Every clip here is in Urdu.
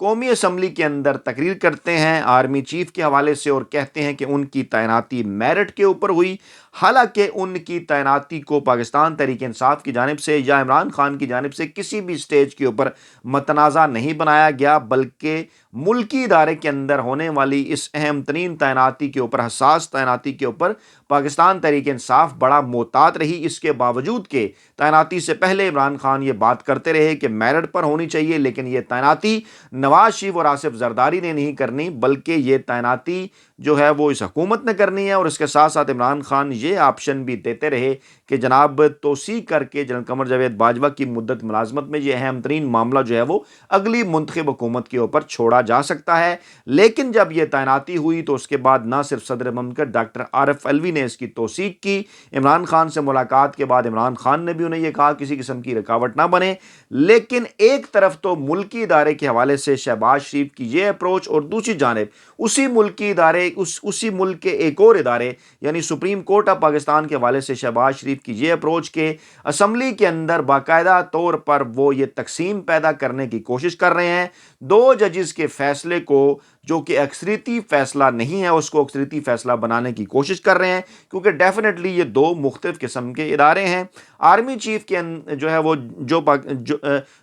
قومی اسمبلی کے اندر تقریر کرتے ہیں آرمی چیف کے حوالے سے اور کہتے ہیں کہ ان کی تعیناتی میرٹ کے اوپر ہوئی، حالانکہ ان کی تعیناتی کو پاکستان تحریک انصاف کی جانب سے یا عمران خان کی جانب سے کسی بھی سٹیج کے اوپر متنازع نہیں بنایا گیا، بلکہ ملکی ادارے کے اندر ہونے والی اس اہم ترین تعیناتی کے اوپر، حساس تعیناتی کے اوپر پاکستان تحریک انصاف بڑا محتاط رہی۔ اس کے باوجود کہ تعیناتی سے پہلے عمران خان یہ بات کرتے رہے کہ میرٹ پر ہونی چاہیے، لیکن یہ تعیناتی نواز شریف اور آصف زرداری نے نہیں کرنی، بلکہ یہ تعیناتی جو ہے وہ اس حکومت نے کرنی ہے۔ اور اس کے ساتھ ساتھ عمران خان یہ آپشن بھی دیتے رہے کہ جناب توثیق کر کے جنرل قمر جاوید باجوہ کی مدت ملازمت میں یہ اہم ترین معاملہ جو ہے وہ اگلی منتخب حکومت کے اوپر چھوڑا جا سکتا ہے۔ لیکن جب یہ تعیناتی ہوئی تو اس کے بعد نہ صرف صدر مملکت ڈاکٹر عارف علوی نے اس کی توثیق کی، عمران خان سے ملاقات کے بعد عمران خان نے بھی انہیں یہ کہا کسی قسم کی رکاوٹ نہ بنے، لیکن ایک طرف تو ملکی ادارے کے حوالے سے شہباز شریف کی یہ اپروچ اور دوسری جانب اسی ملکی ادارے اسی ملک کے ایک اور ادارے یعنی سپریم کورٹ آف پاکستان کے حوالے سے شہباز شریف کی یہ اپروچ کہ اسمبلی کے اندر باقاعدہ طور پر وہ یہ تقسیم پیدا کرنے کی کوشش کر رہے ہیں، دو ججز کے فیصلے کو جو کہ اکثریتی فیصلہ نہیں ہے اس کو اکثریتی فیصلہ بنانے کی کوشش کر رہے ہیں، کیونکہ ڈیفینیٹلی یہ دو مختلف قسم کے ادارے ہیں۔ آرمی چیف کے جو ہے وہ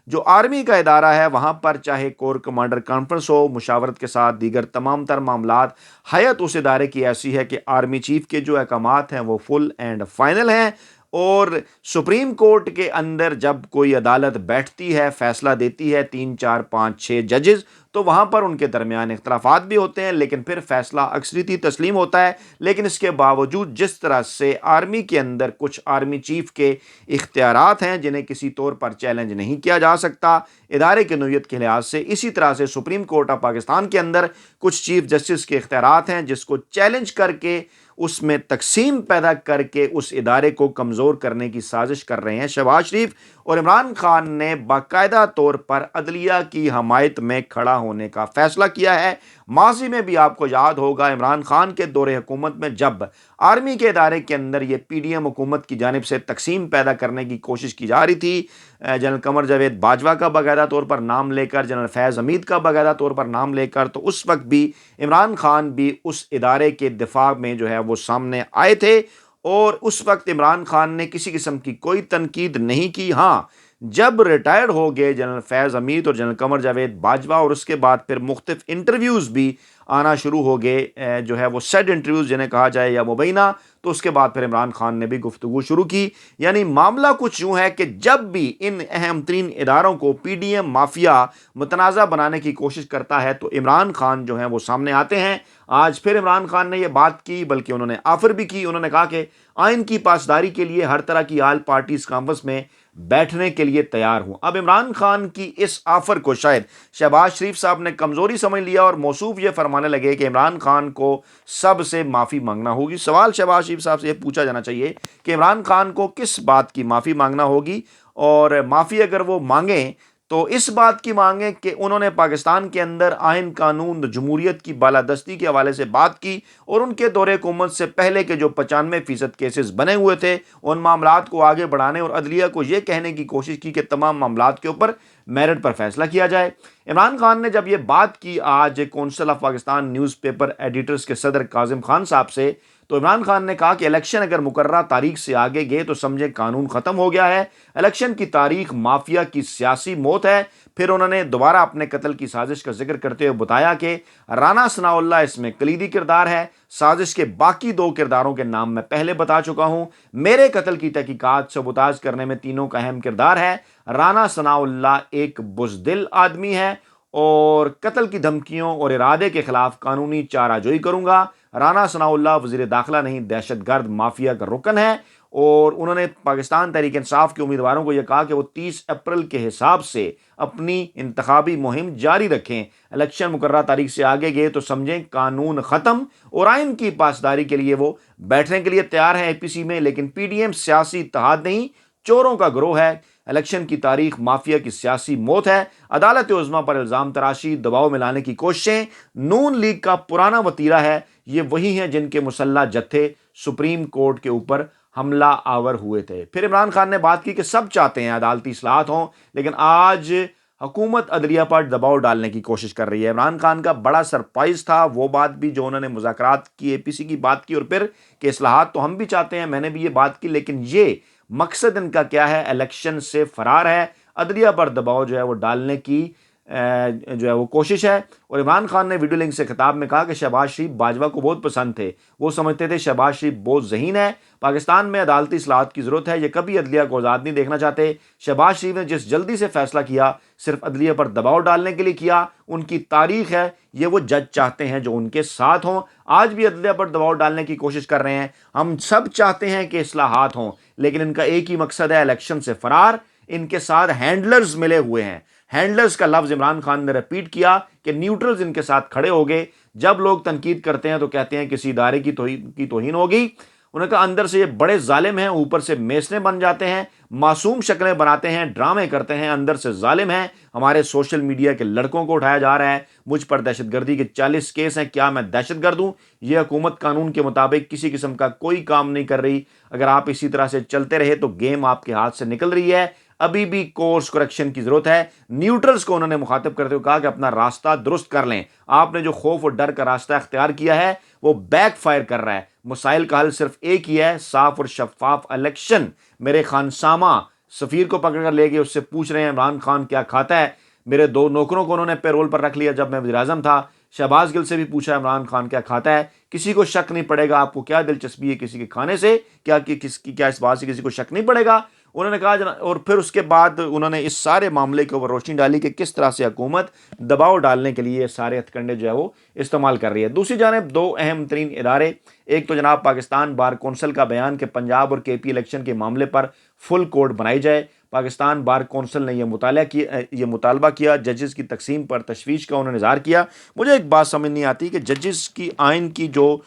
جو آرمی کا ادارہ ہے وہاں پر چاہے کور کمانڈر کانفرنس ہو، مشاورت کے ساتھ دیگر تمام تر معاملات، حیت اس ادارے کی ایسی ہے کہ آرمی چیف کے جو احکامات ہیں وہ فل اینڈ فائنل ہیں، اور سپریم کورٹ کے اندر جب کوئی عدالت بیٹھتی ہے، فیصلہ دیتی ہے 3 4 5 6 ججز، تو وہاں پر ان کے درمیان اختلافات بھی ہوتے ہیں، لیکن پھر فیصلہ اکثریتی تسلیم ہوتا ہے۔ لیکن اس کے باوجود جس طرح سے آرمی کے اندر کچھ آرمی چیف کے اختیارات ہیں جنہیں کسی طور پر چیلنج نہیں کیا جا سکتا ادارے کی نوعیت کے لحاظ سے، اسی طرح سے سپریم کورٹ آف پاکستان کے اندر کچھ چیف جسٹس کے اختیارات ہیں جس کو چیلنج کر کے اس میں تقسیم پیدا کر کے اس ادارے کو کمزور کرنے کی سازش کر رہے ہیں شہباز شریف۔ اور عمران خان نے باقاعدہ طور پر عدلیہ کی حمایت میں کھڑا ہونے کا فیصلہ کیا ہے۔ ماضی میں بھی آپ کو یاد ہوگا عمران خان کے دور حکومت میں جب آرمی کے ادارے کے اندر یہ پی ڈی ایم حکومت کی جانب سے تقسیم پیدا کرنے کی کوشش کی جا رہی تھی، جنرل قمر جاوید باجوہ کا باقاعدہ طور پر نام لے کر، جنرل فیض حمید کا باقاعدہ طور پر نام لے کر، تو اس وقت بھی عمران خان بھی اس ادارے کے دفاع میں جو ہے وہ سامنے آئے تھے، اور اس وقت عمران خان نے کسی قسم کی کوئی تنقید نہیں کی۔ ہاں، جب ریٹائرڈ ہو گئے جنرل فیض حمید اور جنرل قمر جاوید باجوہ اور اس کے بعد پھر مختلف انٹرویوز بھی آنا شروع ہو گئے، جو ہے وہ سیڈ انٹرویوز جنہیں کہا جائے یا مبینہ، تو اس کے بعد پھر عمران خان نے بھی گفتگو شروع کی۔ یعنی معاملہ کچھ یوں ہے کہ جب بھی ان اہم ترین اداروں کو پی ڈی ایم مافیا متنازع بنانے کی کوشش کرتا ہے تو عمران خان جو ہیں وہ سامنے آتے ہیں۔ آج پھر عمران خان نے یہ بات کی، بلکہ انہوں نے آفر بھی کی، انہوں نے کہا کہ آئین کی پاسداری کے لیے ہر طرح کی آل پارٹیز کانفرنس میں بیٹھنے کے لیے تیار ہوں۔ اب عمران خان کی اس آفر کو شاید شہباز شریف صاحب نے کمزوری سمجھ لیا اور موصوف یہ فرمانے لگے کہ عمران خان کو سب سے معافی مانگنا ہوگی۔ سوال شہباز شریف صاحب سے یہ پوچھا جانا چاہیے کہ عمران خان کو کس بات کی معافی مانگنا ہوگی، اور معافی اگر وہ مانگیں تو اس بات کی مانگیں کہ انہوں نے پاکستان کے اندر آئین قانون جمہوریت کی بالادستی کے حوالے سے بات کی، اور ان کے دور حکومت سے پہلے کے جو 95% کیسز بنے ہوئے تھے ان معاملات کو آگے بڑھانے اور عدلیہ کو یہ کہنے کی کوشش کی کہ تمام معاملات کے اوپر میرٹ پر فیصلہ کیا جائے۔ عمران خان نے جب یہ بات کی آج council of Pakistan news paper editors کے صدر کاظم خان صاحب سے، تو عمران خان نے کہا کہ الیکشن اگر مقررہ تاریخ سے آگے گئے تو سمجھے قانون ختم ہو گیا ہے، الیکشن کی تاریخ مافیا کی سیاسی موت ہے۔ پھر انہوں نے دوبارہ اپنے قتل کی سازش کا ذکر کرتے ہوئے بتایا کہ رانا ثناء اللہ اس میں کلیدی کردار ہے، سازش کے باقی 2 کرداروں کے نام میں پہلے بتا چکا ہوں، میرے قتل کی تحقیقات سبوتاژ کرنے میں تینوں کا اہم کردار ہے۔ رانا ثناء اللہ ایک بزدل آدمی ہے اور قتل کی دھمکیوں اور ارادے کے خلاف قانونی چارہ جوئی کروں گا۔ رانا ثناء اللہ وزیر داخلہ نہیں، دہشت گرد مافیا کا رکن ہے، اور انہوں نے پاکستان تحریک انصاف کے امیدواروں کو یہ کہا کہ وہ 30 اپریل کے حساب سے اپنی انتخابی مہم جاری رکھیں، الیکشن مقررہ تاریخ سے آگے گئے تو سمجھیں قانون ختم، اور آئین کی پاسداری کے لیے وہ بیٹھنے کے لیے تیار ہے اے پی سی میں، لیکن پی ڈی ایم سیاسی اتحاد نہیں، چوروں کا گروہ ہے، الیکشن کی تاریخ مافیا کی سیاسی موت ہے، عدالت عظمیٰ پر الزام تراشی، دباؤ میں لانے کی کوششیں نون لیگ کا پرانا وتیرہ ہے، یہ وہی ہیں جن کے مسلح جتھے سپریم کورٹ کے اوپر حملہ آور ہوئے تھے۔ پھر عمران خان نے بات کی کہ سب چاہتے ہیں عدالتی اصلاحات ہوں، لیکن آج حکومت عدلیہ پر دباؤ ڈالنے کی کوشش کر رہی ہے۔ عمران خان کا بڑا سرپرائز تھا وہ بات بھی جو انہوں نے مذاکرات کی، اے پی سی کی بات کی، اور پھر کہ اصلاحات تو ہم بھی چاہتے ہیں، میں نے بھی یہ بات کی، لیکن یہ مقصد ان کا کیا ہے؟ الیکشن سے فرار ہے، عدلیہ پر دباؤ جو ہے وہ ڈالنے کی جو ہے وہ کوشش ہے۔ اور عمران خان نے ویڈیو لنک سے خطاب میں کہا کہ شہباز شریف باجوہ کو بہت پسند تھے، وہ سمجھتے تھے شہباز شریف بہت ذہین ہے، پاکستان میں عدالتی اصلاحات کی ضرورت ہے، یہ کبھی عدلیہ کو آزاد نہیں دیکھنا چاہتے۔ شہباز شریف نے جس جلدی سے فیصلہ کیا صرف عدلیہ پر دباؤ ڈالنے کے لیے کیا، ان کی تاریخ ہے، یہ وہ جج چاہتے ہیں جو ان کے ساتھ ہوں، آج بھی عدلیہ پر دباؤ ڈالنے کی کوشش کر رہے ہیں۔ ہم سب چاہتے ہیں کہ اصلاحات ہوں، لیکن ان کا ایک ہی مقصد ہے، الیکشن سے فرار۔ ان کے ساتھ ہینڈلرز ملے ہوئے ہیں، ہینڈلرز کا لفظ عمران خان نے ریپیٹ کیا کہ نیوٹرلز ان کے ساتھ کھڑے ہو گئے۔ جب لوگ تنقید کرتے ہیں تو کہتے ہیں کسی ادارے کی توہین ہوگی، انہوں نے کہا اندر سے یہ بڑے ظالم ہیں، اوپر سے میسنے بن جاتے ہیں، معصوم شکلیں بناتے ہیں، ڈرامے کرتے ہیں، اندر سے ظالم ہیں۔ ہمارے سوشل میڈیا کے لڑکوں کو اٹھایا جا رہا ہے، مجھ پر دہشت گردی کے 40 کیس ہیں، کیا میں دہشت گرد ہوں؟ یہ حکومت قانون کے مطابق کسی قسم کا کوئی کام نہیں کر رہی۔ اگر آپ اسی طرح سے چلتے رہے تو گیم آپ کے ہاتھ سے نکل رہی ہے، ابھی بھی کورس کریکشن کی ضرورت ہے۔ نیوٹرلز کو انہوں نے مخاطب کرتے ہوئے کہا کہ اپنا راستہ درست کر لیں، آپ نے جو خوف اور ڈر کا راستہ اختیار کیا ہے وہ بیک فائر کر رہا ہے۔ مسائل کا حل صرف ایک ہی ہے، صاف اور شفاف الیکشن۔ میرے خانسامہ سفیر کو پکڑ کر لے گئے، اس سے پوچھ رہے ہیں عمران خان کیا کھاتا ہے۔ میرے 2 نوکروں کو انہوں نے پیرول پر رکھ لیا جب میں وزیر اعظم تھا۔ شہباز گل سے بھی پوچھا عمران خان کیا کھاتا ہے، کسی کو شک نہیں پڑے گا۔ آپ کو کیا دلچسپی ہے کسی کے کھانے سے؟ کیا اس بات سے کسی کو شک نہیں پڑے گا؟ انہوں نے کہا اور پھر اس کے بعد انہوں نے اس سارے معاملے کے اوپر روشنی ڈالی کہ کس طرح سے حکومت دباؤ ڈالنے کے لیے سارے ہتھ کنڈے جو ہے وہ استعمال کر رہی ہے۔ دوسری جانب 2 اہم ترین ادارے، ایک تو جناب پاکستان بار کونسل کا بیان کہ پنجاب اور کے پی الیکشن کے معاملے پر فل کوڈ بنائی جائے۔ پاکستان بار کونسل نے یہ مطالبہ کیا، ججز کی تقسیم پر تشویش کا انہوں نے اظہار کیا۔ مجھے ایک بات سمجھ نہیں آتی کہ ججز کی آئین کی جو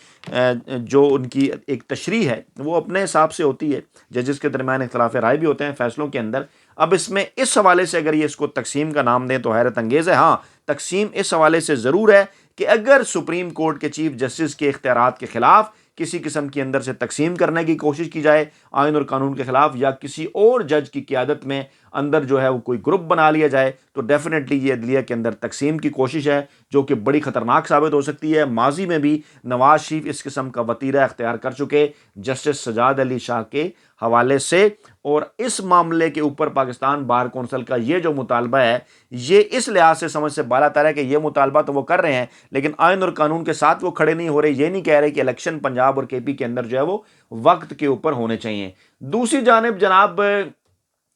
ان کی ایک تشریح ہے وہ اپنے حساب سے ہوتی ہے، ججز کے درمیان اختلاف رائے بھی ہوتے ہیں فیصلوں کے اندر۔ اب اس میں اس حوالے سے اگر یہ اس کو تقسیم کا نام دیں تو حیرت انگیز ہے۔ ہاں، تقسیم اس حوالے سے ضرور ہے کہ اگر سپریم کورٹ کے چیف جسٹس کے اختیارات کے خلاف کسی قسم کی اندر سے تقسیم کرنے کی کوشش کی جائے آئین اور قانون کے خلاف، یا کسی اور جج کی قیادت میں اندر جو ہے وہ کوئی گروپ بنا لیا جائے، تو ڈیفینیٹلی یہ عدلیہ کے اندر تقسیم کی کوشش ہے جو کہ بڑی خطرناک ثابت ہو سکتی ہے۔ ماضی میں بھی نواز شریف اس قسم کا وتیرہ اختیار کر چکے جسٹس سجاد علی شاہ کے حوالے سے، اور اس معاملے کے اوپر پاکستان بار کونسل کا یہ جو مطالبہ ہے یہ اس لحاظ سے سمجھ سے بالا تر ہے کہ یہ مطالبہ تو وہ کر رہے ہیں لیکن آئین اور قانون کے ساتھ وہ کھڑے نہیں ہو رہے، یہ نہیں کہہ رہے کہ الیکشن پنجاب اور کے پی کے اندر جو ہے وہ وقت کے اوپر ہونے چاہیے۔ دوسری جانب جناب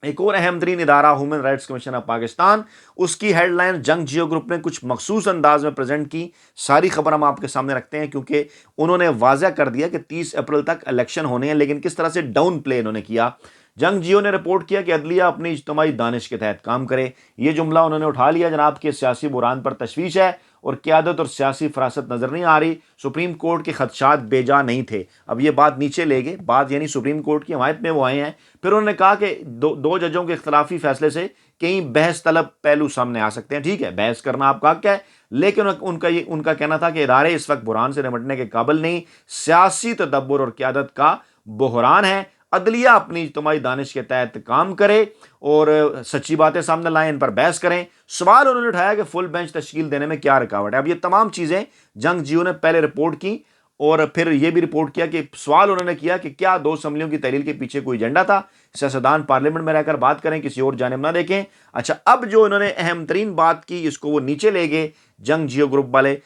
ایک اور اہم ترین ادارہ Human Rights Commission of Pakistan, اس کی ہیڈ لائن جنگ جیو گروپ نے کچھ مخصوص انداز میں پریزنٹ کی۔ ساری خبر ہم آپ کے سامنے رکھتے ہیں کیونکہ انہوں نے واضح کر دیا کہ 30 اپریل تک الیکشن ہونے ہیں، لیکن کس طرح سے ڈاؤن پلے انہوں نے کیا۔ جنگ جیو نے رپورٹ کیا کہ عدلیہ اپنی اجتماعی دانش کے تحت کام کرے، یہ جملہ انہوں نے اٹھا لیا جناب کہ سیاسی بحران پر تشویش ہے اور قیادت اور سیاسی فراست نظر نہیں آ رہی، سپریم کورٹ کے خدشات بے جا نہیں تھے۔ اب یہ بات نیچے لے گئے، بات یعنی سپریم کورٹ کی حمایت میں وہ آئے ہیں۔ پھر انہوں نے کہا کہ دو ججوں کے اختلافی فیصلے سے کئی بحث طلب پہلو سامنے آ سکتے ہیں، ٹھیک ہے بحث کرنا آپ کا حق ہے، لیکن ان کا کہنا تھا کہ ادارے اس وقت بحران سے نمٹنے کے قابل نہیں، سیاسی تدبر اور قیادت کا بحران ہے، عدلیہ اپنی اجتماعی دانش کے تحت کام کرے اور سچی باتیں سامنے لائیں، ان پر بحث کریں۔ سوال انہوں نے اٹھایا کہ فل بینچ تشکیل دینے میں کیا رکاوٹ ہے۔ اب یہ تمام چیزیں جنگ جیو نے پہلے رپورٹ کی اور پھر یہ بھی رپورٹ کیا کہ سوال انہوں نے کیا کہ کیا 2 اسمبلیوں کی تحلیل کے پیچھے کوئی ایجنڈا تھا، سیاستدان پارلیمنٹ میں رہ کر بات کریں، کسی اور جانب نہ دیکھیں۔ اچھا، اب جو انہوں نے اہم ترین بات کی اس کو وہ نیچے لے گئے جنگ جیو گروپ والے،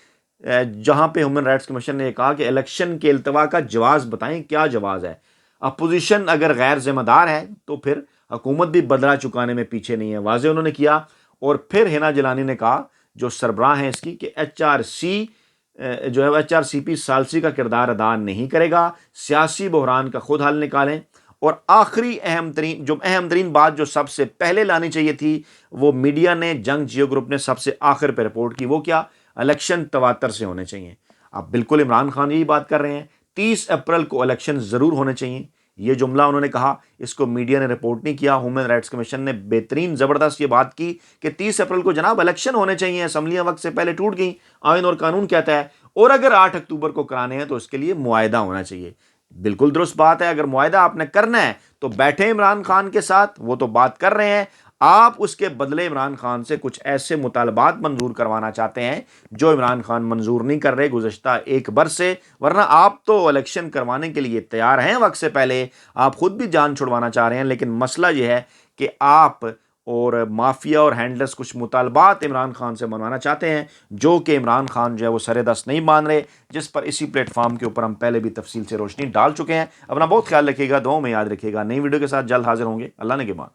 جہاں پہ ہیومن رائٹس کمیشن نے کہا کہ الیکشن کے التوا کا جواز بتائیں، کیا جواز ہے؟ اپوزیشن اگر غیر ذمہ دار ہے تو پھر حکومت بھی بدلہ چکانے میں پیچھے نہیں ہے، واضح انہوں نے کیا۔ اور پھر ہینا جیلانی نے کہا جو سربراہ ہیں اس کی کہ ایچ آر سی پی ثالثی کا کردار ادا نہیں کرے گا، سیاسی بحران کا خود حل نکالیں۔ اور آخری اہم ترین بات جو سب سے پہلے لانی چاہیے تھی وہ میڈیا نے، جنگ جیو گروپ نے سب سے آخر پہ رپورٹ کی، وہ کیا؟ الیکشن تواتر سے ہونے چاہیے۔ اب بالکل عمران خان یہی بات کر رہے ہیں، 30 اپریل کو الیکشن ضرور ہونے چاہیے، یہ جملہ انہوں نے کہا، اس کو میڈیا نے رپورٹ نہیں کیا۔ ہیومن رائٹس کمیشن نے بہترین زبردست یہ بات کی کہ 30 اپریل کو جناب الیکشن ہونے چاہیے، اسمبلیاں وقت سے پہلے ٹوٹ گئیں، آئین اور قانون کہتا ہے، اور اگر 8 اکتوبر کو کرانے ہیں تو اس کے لیے معاہدہ ہونا چاہیے۔ بالکل درست بات ہے، اگر معاہدہ آپ نے کرنا ہے تو بیٹھے عمران خان کے ساتھ، وہ تو بات کر رہے ہیں، آپ اس کے بدلے عمران خان سے کچھ ایسے مطالبات منظور کروانا چاہتے ہیں جو عمران خان منظور نہیں کر رہے گزشتہ ایک برس سے، ورنہ آپ تو الیکشن کروانے کے لیے تیار ہیں وقت سے پہلے، آپ خود بھی جان چھڑوانا چاہ رہے ہیں، لیکن مسئلہ یہ ہے کہ آپ اور مافیا اور ہینڈلرز کچھ مطالبات عمران خان سے منوانا چاہتے ہیں جو کہ عمران خان جو ہے وہ سر دست نہیں مان رہے، جس پر اسی پلیٹ فارم کے اوپر ہم پہلے بھی تفصیل سے روشنی ڈال چکے ہیں۔ اپنا بہت خیال رکھیے گا، دعاؤں میں یاد رکھیے گا، نئی ویڈیو کے ساتھ جلد حاضر ہوں گے۔ اللہ نے کے بعد